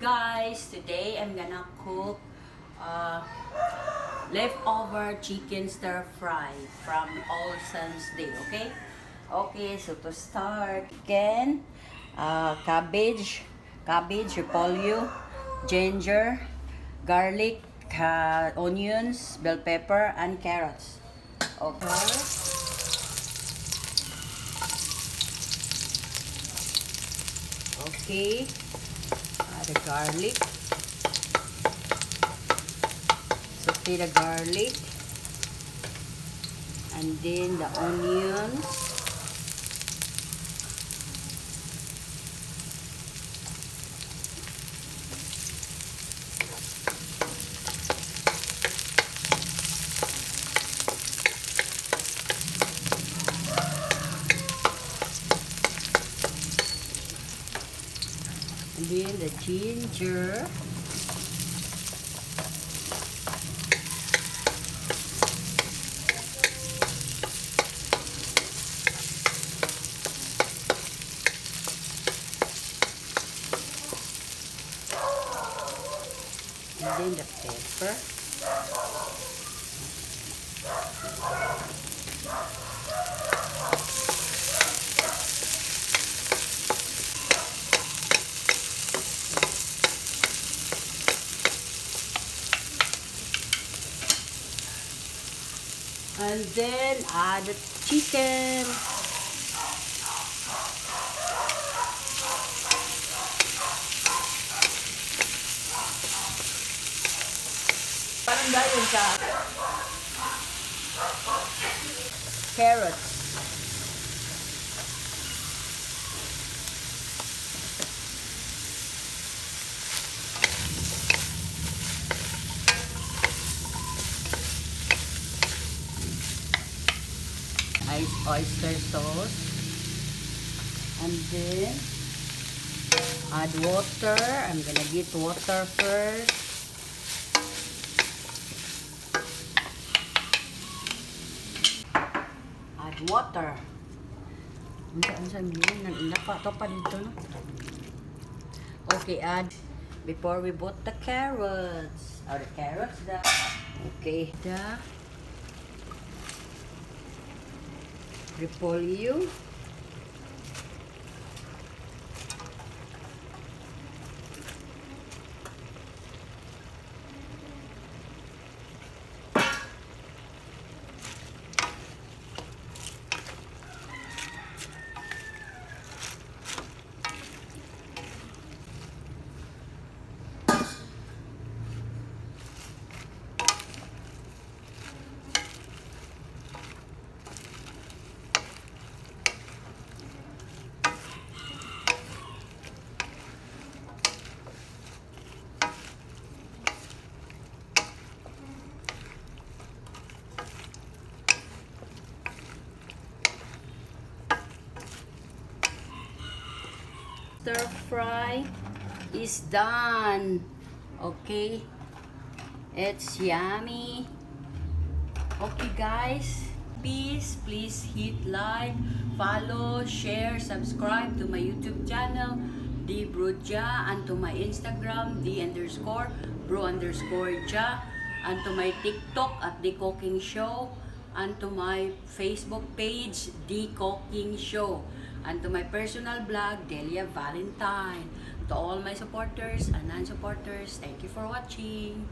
guys, today I'm gonna cook leftover chicken stir fry from All Saints Day, okay? Okay, so to start, chicken, cabbage, repolyo, ginger, garlic, onions, bell pepper, and carrots. Okay. Okay, the garlic. Saute the garlic. And then the onions. And then the ginger. And then the pepper. And then add the chicken. Parang dahil sa carrots. Oyster sauce, and then add water. I'm gonna get water first. Add water. Ano sabihin? Napato pa dito, no? Okay, add before we put the carrots. Okay, the repolyo. Stir fry is done. Okay, it's yummy. Okay guys, please hit like, follow, share, subscribe to my YouTube channel D Broja, and to my Instagram D_bro_ja, and to my TikTok at The Cooking Show, and to my Facebook page The Cooking Show, and to my personal blog Delia Valentine. To all my supporters and non-supporters, thank you for watching.